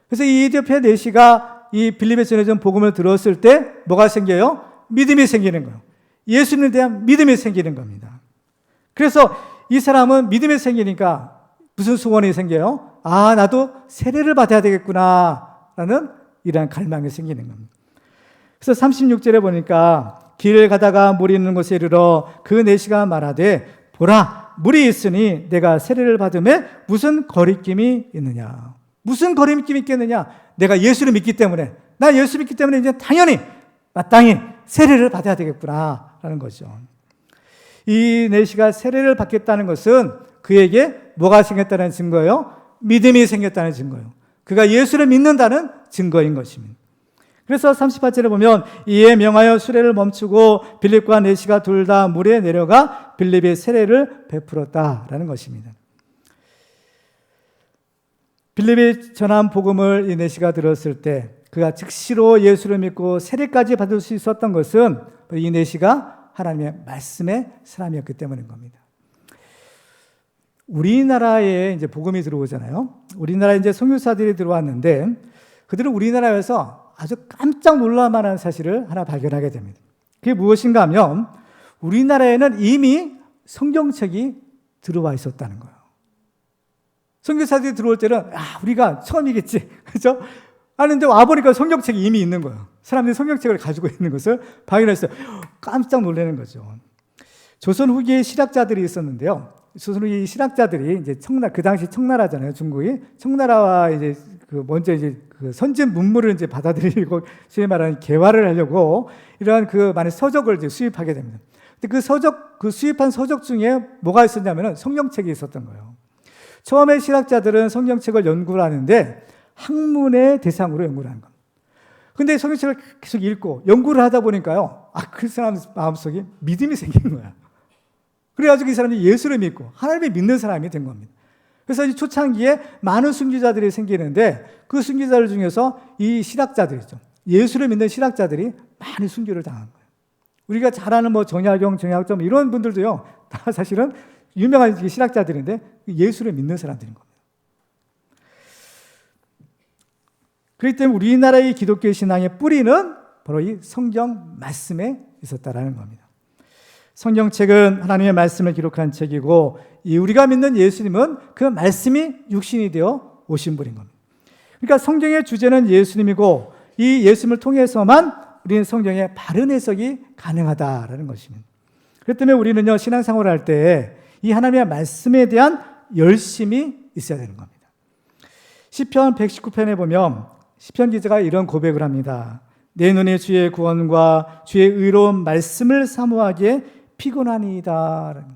그래서 이 에디오피아 내시가 이 빌립에 전해진 복음을 들었을 때 뭐가 생겨요? 믿음이 생기는 거예요. 예수님에 대한 믿음이 생기는 겁니다. 그래서 이 사람은 믿음이 생기니까 무슨 소원이 생겨요? 아, 나도 세례를 받아야 되겠구나 라는 이러한 갈망이 생기는 겁니다. 그래서 36절에 보니까 길을 가다가 물이 있는 곳에 이르러 그 내시가 말하되 보라, 물이 있으니 내가 세례를 받음에 무슨 거리낌이 있느냐? 무슨 거리낌이 있겠느냐? 내가 예수를 믿기 때문에, 나 예수 믿기 때문에 이제 당연히 마땅히 세례를 받아야 되겠구나 라는 거죠. 이 내시가 세례를 받겠다는 것은 그에게 뭐가 생겼다는 증거예요? 믿음이 생겼다는 증거예요. 그가 예수를 믿는다는 증거인 것입니다. 그래서 38절에 보면 이에 명하여 수레를 멈추고 빌립과 내시가 둘 다 물에 내려가 빌립의 세례를 베풀었다라는 것입니다. 빌립이 전한 복음을 이 내시가 들었을 때 그가 즉시로 예수를 믿고 세례까지 받을 수 있었던 것은 이 내시가 하나님의 말씀의 사람이었기 때문인 겁니다. 우리나라에 이제 복음이 들어오잖아요. 우리나라에 이제 선교사들이 들어왔는데 그들은 우리나라에서 아주 깜짝 놀랄 만한 사실을 하나 발견하게 됩니다. 그게 무엇인가 하면 우리나라에는 이미 성경책이 들어와 있었다는 거예요. 선교사들이 들어올 때는 우리가 처음이겠지, 그렇죠? 하는데 와보니까 성경책이 이미 있는 거예요. 사람들이 성경책을 가지고 있는 것을 발견했어요. 깜짝 놀라는 거죠. 조선 후기의 실학자들이 있었는데요. 조선 후기 실학자들이 이제 그 당시 청나라잖아요, 중국이. 청나라와 이제 먼저 이제 선진 문물을 이제 받아들이고 소위 말하는 개화를 하려고 이러한 많은 서적을 이제 수입하게 됩니다. 근데 수입한 서적 중에 뭐가 있었냐면은 성경책이 있었던 거예요. 처음에 실학자들은 성경책을 연구를 하는데 학문의 대상으로 연구를 하는 겁니다. 근데 성경책을 계속 읽고 연구를 하다 보니까요, 그 사람 마음속에 믿음이 생긴 거야. 그래가지고 이 사람이 예수를 믿고 하나님을 믿는 사람이 된 겁니다. 그래서 이 초창기에 많은 순교자들이 생기는데 그 순교자들 중에서 이 실학자들이죠. 예수를 믿는 실학자들이 많이 순교를 당한 거예요. 우리가 잘 아는 정약용, 정약점 이런 분들도요, 다 사실은 유명한 실학자들인데 예수를 믿는 사람들인 겁니다. 그렇기 때문에 우리나라의 기독교 신앙의 뿌리는 바로 이 성경 말씀에 있었다라는 겁니다. 성경책은 하나님의 말씀을 기록한 책이고 우리가 믿는 예수님은 그 말씀이 육신이 되어 오신 분인 겁니다. 그러니까 성경의 주제는 예수님이고 이 예수님을 통해서만 우리는 성경의 바른 해석이 가능하다라는 것입니다. 그렇기 때문에 우리는요, 신앙생활을 할 때 이 하나님의 말씀에 대한 열심이 있어야 되는 겁니다. 시편 119편에 보면 시편 기자가 이런 고백을 합니다. 내 눈이 주의 구원과 주의 의로운 말씀을 사모하기에 피곤하니이다.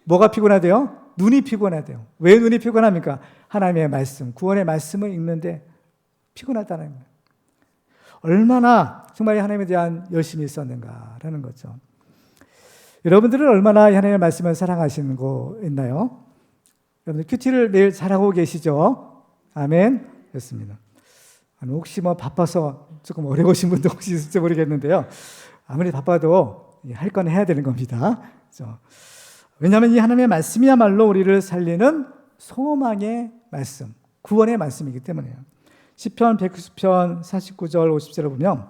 뭐가 피곤하대요? 눈이 피곤하대요. 왜 눈이 피곤합니까? 하나님의 말씀, 구원의 말씀을 읽는데 피곤하다는 거예요. 얼마나 정말 하나님에 대한 열심이 있었는가라는 거죠. 여러분들은 얼마나 하나님의 말씀을 사랑하시는 거 있나요? 여러분들 큐티를 매일 잘하고 계시죠? 아멘. 그렇습니다. 혹시 바빠서 조금 어려우신 분도 혹시 있을지 모르겠는데요. 아무리 바빠도 할 건 해야 되는 겁니다. 그렇죠? 왜냐하면 이 하나님의 말씀이야말로 우리를 살리는 소망의 말씀, 구원의 말씀이기 때문에요. 시편 190편 49절 50절을 보면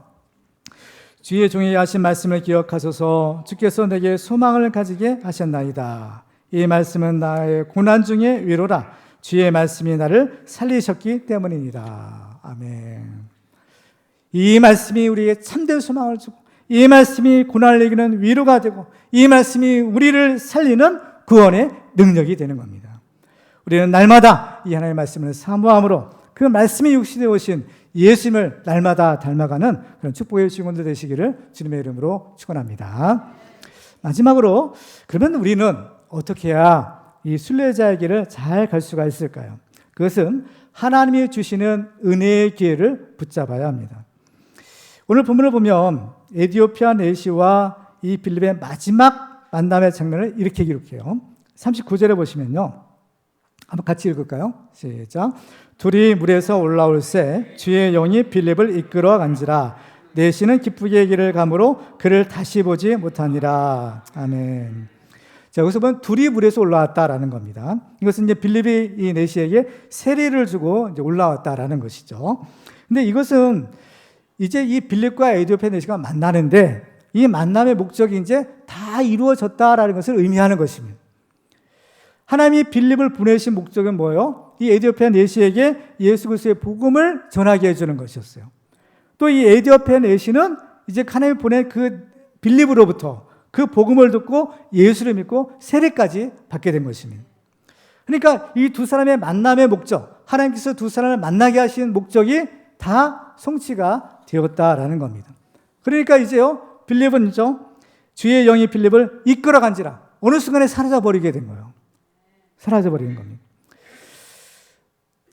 주의 종이 하신 말씀을 기억하소서 주께서 내게 소망을 가지게 하셨나이다. 이 말씀은 나의 고난 중에 위로라. 주의 말씀이 나를 살리셨기 때문입니다. 아멘. 이 말씀이 우리에게 참된 소망을 주고 이 말씀이 고난을 이기는 위로가 되고 이 말씀이 우리를 살리는 구원의 능력이 되는 겁니다. 우리는 날마다 이 하나님의 말씀을 사모함으로 그 말씀이 육신에 오신 예수님을 날마다 닮아가는 그런 축복의 증언들 되시기를 주님의 이름으로 축원합니다. 마지막으로 그러면 우리는 어떻게 해야 이 순례자의 길을 잘 갈 수가 있을까요? 그것은 하나님이 주시는 은혜의 기회를 붙잡아야 합니다. 오늘 본문을 보면 에티오피아 내시와 이 빌립의 마지막 만남의 장면을 이렇게 기록해요. 39절에 보시면요. 한번 같이 읽을까요? 시작. 둘이 물에서 올라올새 주의 영이 빌립을 이끌어 간지라 내시는 기쁘게 길을 가므로 그를 다시 보지 못하니라. 아멘. 자, 여기서 보면 둘이 물에서 올라왔다라는 겁니다. 이것은 이제 빌립이 이 내시에게 세례를 주고 이제 올라왔다라는 것이죠. 근데 이것은 이제 이 빌립과 에티오피아 내시가 만나는데 이 만남의 목적이 이제 다 이루어졌다라는 것을 의미하는 것입니다. 하나님이 빌립을 보내신 목적은 뭐예요? 이 에티오피아 내시에게 예수 그리스도의 복음을 전하게 해주는 것이었어요. 또 이 에티오피아 내시는 이제 하나님이 보낸 그 빌립으로부터 그 복음을 듣고 예수를 믿고 세례까지 받게 된 것입니다. 그러니까 이 두 사람의 만남의 목적, 하나님께서 두 사람을 만나게 하신 목적이 다 성취가 되었다라는 겁니다. 그러니까 이제요, 빌립은요, 주의 영이 빌립을 이끌어 간지라 어느 순간에 사라져버리게 된 거예요. 사라져버리는 겁니다.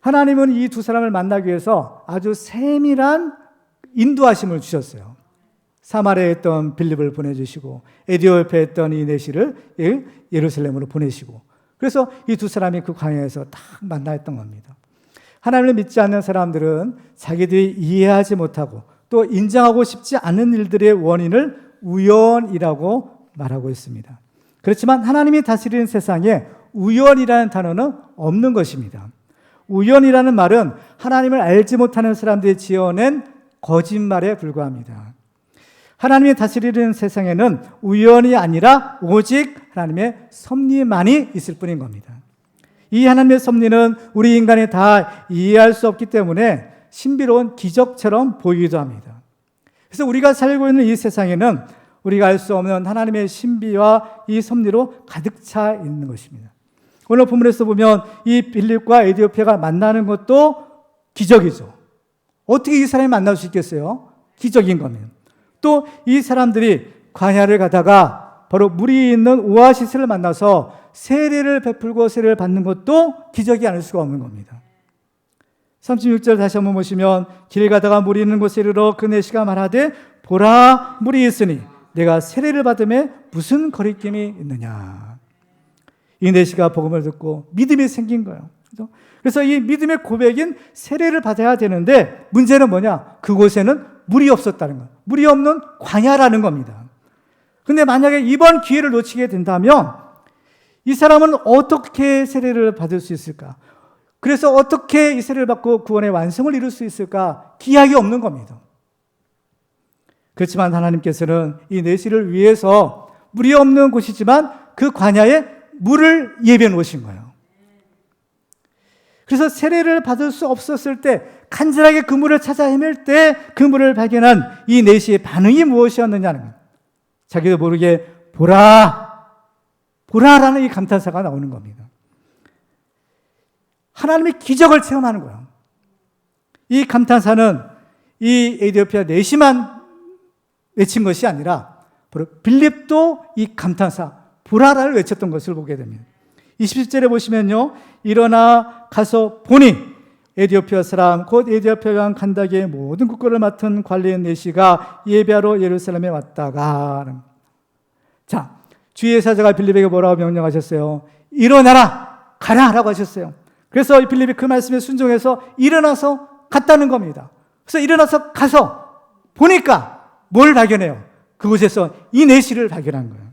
하나님은 이 두 사람을 만나기 위해서 아주 세밀한 인도하심을 주셨어요. 사마리아에 있던 빌립을 보내주시고 에티오피아에 있던 이 내시를 예루살렘으로 보내시고 그래서 이 두 사람이 그 광야에서 딱 만나했던 겁니다. 하나님을 믿지 않는 사람들은 자기들이 이해하지 못하고 또 인정하고 싶지 않은 일들의 원인을 우연이라고 말하고 있습니다. 그렇지만 하나님이 다스리는 세상에 우연이라는 단어는 없는 것입니다. 우연이라는 말은 하나님을 알지 못하는 사람들이 지어낸 거짓말에 불과합니다. 하나님이 다스리는 세상에는 우연이 아니라 오직 하나님의 섭리만이 있을 뿐인 겁니다. 이 하나님의 섭리는 우리 인간이 다 이해할 수 없기 때문에 신비로운 기적처럼 보이기도 합니다. 그래서 우리가 살고 있는 이 세상에는 우리가 알 수 없는 하나님의 신비와 이 섭리로 가득 차 있는 것입니다. 오늘 본문에서 보면 이 빌립과 에디오피아가 만나는 것도 기적이죠. 어떻게 이 사람이 만날 수 있겠어요? 기적인 겁니다. 또 이 사람들이 광야를 가다가 바로 물이 있는 오아시스를 만나서 세례를 베풀고 세례를 받는 것도 기적이 아닐 수가 없는 겁니다. 36절 다시 한번 보시면 길 가다가 물이 있는 곳에 이르러 그 내시가 말하되 보라 물이 있으니 내가 세례를 받음에 무슨 거리낌이 있느냐. 이 내시가 복음을 듣고 믿음이 생긴 거예요. 그래서 이 믿음의 고백인 세례를 받아야 되는데 문제는 뭐냐? 그곳에는 물이 없었다는 거예요. 물이 없는 광야라는 겁니다. 근데 만약에 이번 기회를 놓치게 된다면 이 사람은 어떻게 세례를 받을 수 있을까? 그래서 어떻게 이 세례를 받고 구원의 완성을 이룰 수 있을까? 기약이 없는 겁니다. 그렇지만 하나님께서는 이 내시를 위해서 물이 없는 곳이지만 그 광야에 물을 예비해 놓으신 거예요. 그래서 세례를 받을 수 없었을 때 간절하게 그 물을 찾아 헤맬 때 그 물을 발견한 이 내시의 반응이 무엇이었느냐는 거예요. 자기도 모르게 보라, 보라라는 이 감탄사가 나오는 겁니다. 하나님의 기적을 체험하는 거예요. 이 감탄사는 이 에디오피아 내시만 외친 것이 아니라 바로 빌립도 이 감탄사 보라를 외쳤던 것을 보게 됩니다. 27절에 보시면요, 일어나 가서 보니 에디오피아 사람 곧 에디오피아 왕 간다기의 모든 국거를 맡은 관리인 내시가 예배하러 예루살렘에 왔다가. 자, 주의 사자가 빌립에게 뭐라고 명령하셨어요? 일어나라, 가라 라고 하셨어요. 그래서 빌립이 그 말씀에 순종해서 일어나서 갔다는 겁니다. 그래서 일어나서 가서 보니까 뭘 발견해요? 그곳에서 이 내시를 발견한 거예요.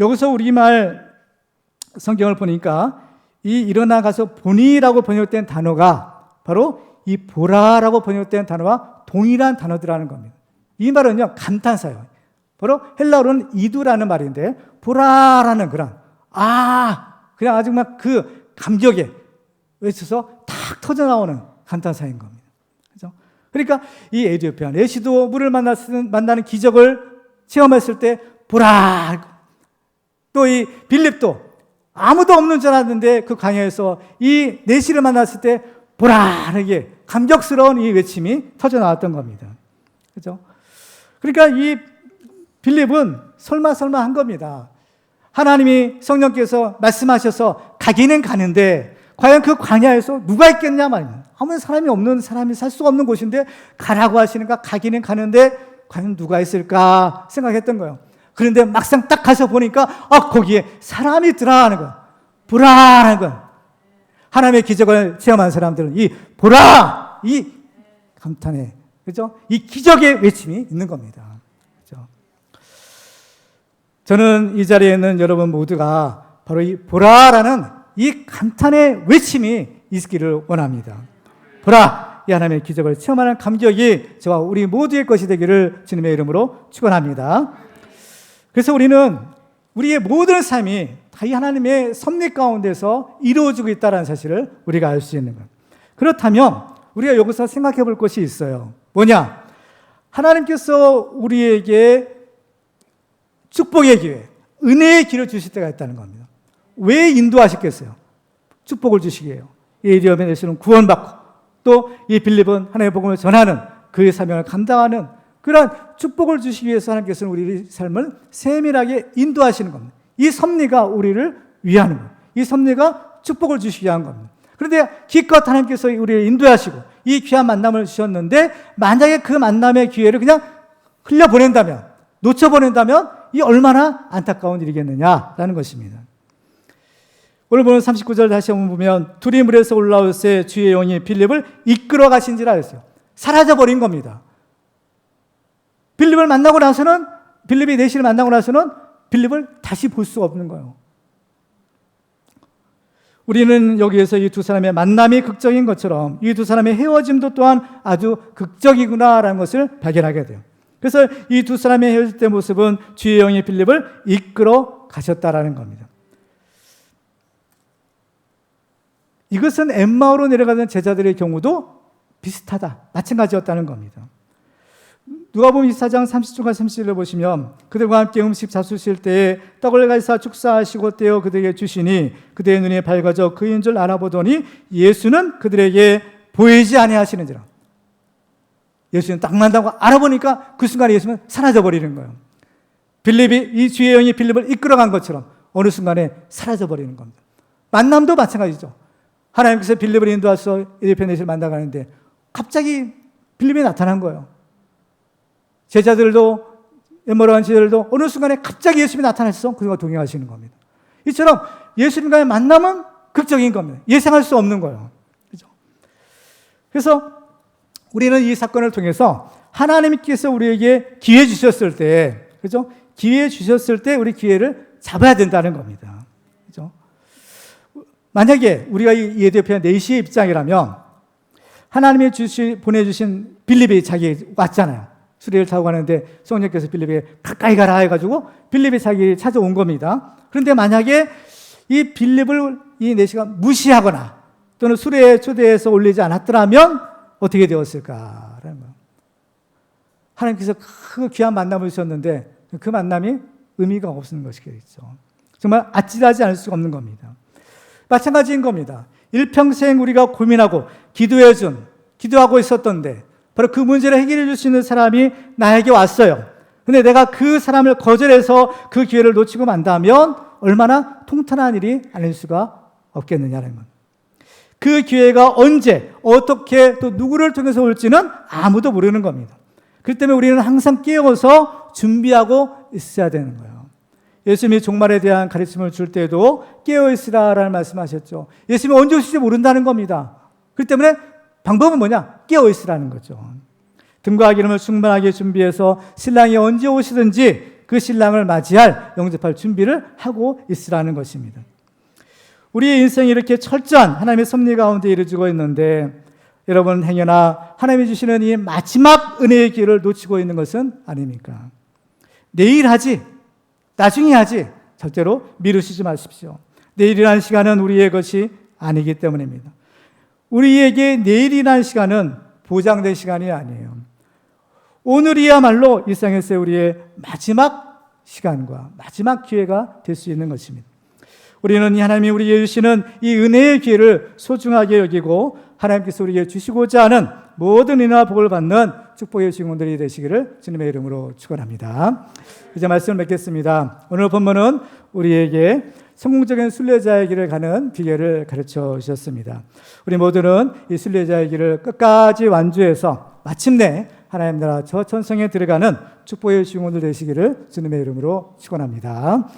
여기서 우리말 성경을 보니까 이 일어나 가서 보니라고 번역된 단어가 바로 이 보라라고 번역된 단어와 동일한 단어들라는 겁니다. 이 말은요, 감탄사예요. 바로 헬라어로는 이두라는 말인데 보라라는 그런 그냥 아주 막 그 감격에 외쳐서 탁 터져나오는 감탄사인 겁니다. 그렇죠? 그러니까 이 에디오피아 내시도 물을 만나는 기적을 체험했을 때 보라, 또 이 빌립도 아무도 없는 줄 알았는데 그 광야에서 이 내시를 만났을 때 보라하게 감격스러운 이 외침이 터져나왔던 겁니다. 그렇죠? 그러니까 이 빌립은 설마 한 겁니다. 하나님이 성령께서 말씀하셔서 가기는 가는데 과연 그 광야에서 누가 있겠냐 말입니다. 아무 사람이 없는, 사람이 살 수가 없는 곳인데 가라고 하시니까 가기는 가는데 과연 누가 있을까 생각했던 거예요. 그런데 막상 딱 가서 보니까 거기에 사람이 있더라는 거예요. 보라라는 거예요. 하나님의 기적을 체험한 사람들은 이 보라, 이 감탄에, 그죠? 이 기적의 외침이 있는 겁니다. 그죠? 저는 이 자리에 있는 여러분 모두가 바로 이 보라라는 이 감탄의 외침이 있기를 원합니다. 보라, 이 하나님의 기적을 체험하는 감격이 저와 우리 모두의 것이 되기를 주님의 이름으로 축원합니다. 그래서 우리는 우리의 모든 삶이 다 이 하나님의 섭리 가운데서 이루어지고 있다는 사실을 우리가 알 수 있는 거예요. 그렇다면 우리가 여기서 생각해 볼 것이 있어요. 뭐냐? 하나님께서 우리에게 축복의 기회, 은혜의 길을 주실 때가 있다는 겁니다. 왜 인도하셨겠어요? 축복을 주시기 위해요. 이 에디오피아 내시는 구원받고 또 이 빌립은 하나님의 복음을 전하는 그의 사명을 감당하는 그런 축복을 주시기 위해서 하나님께서는 우리의 삶을 세밀하게 인도하시는 겁니다. 이 섭리가 우리를 위하는 거예요. 이 섭리가 축복을 주시기 위한 겁니다. 그런데 기껏 하나님께서 우리를 인도하시고 이 귀한 만남을 주셨는데 만약에 그 만남의 기회를 그냥 흘려보낸다면, 놓쳐보낸다면 이 얼마나 안타까운 일이겠느냐라는 것입니다. 오늘 보는 39절 다시 한번 보면 둘이 물에서 올라올 새 주의 영이 빌립을 이끌어 가신지라 했어요. 사라져버린 겁니다. 빌립을 만나고 나서는, 빌립이 내시를 만나고 나서는 빌립을 다시 볼 수가 없는 거예요. 우리는 여기에서 이 두 사람의 만남이 극적인 것처럼 이 두 사람의 헤어짐도 또한 아주 극적이구나라는 것을 발견하게 돼요. 그래서 이 두 사람의 헤어질 때 모습은 주의 영이 빌립을 이끌어 가셨다라는 겁니다. 이것은 엠마오로 내려가던 제자들의 경우도 비슷하다, 마찬가지였다는 겁니다. 누가복음 24장 30절과 31절을 보시면 그들과 함께 음식 잡수실 때에 떡을 가지사 축사하시고 떼어 그들에게 주시니 그들의 눈이 밝아져 그인 줄 알아보더니 예수는 그들에게 보이지 아니하시는지라. 예수는 딱 만나고 알아보니까 그 순간에 예수는 사라져 버리는 거예요. 빌립이, 이 주의 영이 빌립을 이끌어간 것처럼 어느 순간에 사라져 버리는 겁니다. 만남도 마찬가지죠. 하나님께서 빌립을 인도해서 에디페네시를 만나가는데 갑자기 빌립이 나타난 거예요. 제자들도, 엠마오로 간 제자들도 어느 순간에 갑자기 예수님이 나타나셔서 그들과 동행하시는 겁니다. 이처럼 예수님과의 만남은 극적인 겁니다. 예상할 수 없는 거예요. 그렇죠? 그래서 우리는 이 사건을 통해서 하나님께서 우리에게 기회 주셨을 때, 그죠? 기회 주셨을 때 우리 기회를 잡아야 된다는 겁니다. 그죠? 만약에 우리가 이 에디오피아 내시의 입장이라면 하나님이 보내주신 빌립이 자기 왔잖아요. 수레를 타고 가는데 성령께서 빌립에게 가까이 가라 해가지고 빌립이 자기 찾아온 겁니다. 그런데 만약에 이 빌립을 이 내시가 무시하거나 또는 수레에 초대해서 올리지 않았더라면 어떻게 되었을까라는 거예요. 하나님께서 그 귀한 만남을 주셨는데 그 만남이 의미가 없는 것이겠죠. 정말 아찔하지 않을 수가 없는 겁니다. 마찬가지인 겁니다. 일평생 우리가 고민하고 기도하고 있었던데 바로 그 문제를 해결해 줄 수 있는 사람이 나에게 왔어요. 근데 내가 그 사람을 거절해서 그 기회를 놓치고 만다면 얼마나 통탄한 일이 아닐 수가 없겠느냐는 것. 그 기회가 언제, 어떻게, 또 누구를 통해서 올지는 아무도 모르는 겁니다. 그렇기 때문에 우리는 항상 깨어서 준비하고 있어야 되는 거예요. 예수님이 종말에 대한 가르침을 줄 때도 깨어있으라라는 말씀하셨죠. 예수님이 언제 오실지 모른다는 겁니다. 그렇기 때문에 방법은 뭐냐? 깨어있으라는 거죠. 등과 기름을 충만하게 준비해서 신랑이 언제 오시든지 그 신랑을 맞이할 영접할 준비를 하고 있으라는 것입니다. 우리의 인생이 이렇게 철저한 하나님의 섭리 가운데 이루어지고 있는데 여러분 행여나 하나님이 주시는 이 마지막 은혜의 기회를 놓치고 있는 것은 아닙니까? 내일 하지, 나중에 하지 절대로 미루시지 마십시오. 내일이라는 시간은 우리의 것이 아니기 때문입니다. 우리에게 내일이라는 시간은 보장된 시간이 아니에요. 오늘이야말로 일상에서 우리의 마지막 시간과 마지막 기회가 될 수 있는 것입니다. 우리는 하나님이 우리에게 주시는 이 은혜의 기회를 소중하게 여기고 하나님께서 우리에게 주시고자 하는 모든 은혜와 복을 받는 축복의 주인공들이 되시기를 주님의 이름으로 축원합니다. 이제 말씀을 맺겠습니다. 오늘 본문은 우리에게 성공적인 순례자의 길을 가는 비결을 가르쳐 주셨습니다. 우리 모두는 이 순례자의 길을 끝까지 완주해서 마침내 하나님 나라 저 천성에 들어가는 축복의 주인공들 되시기를 주님의 이름으로 축원합니다.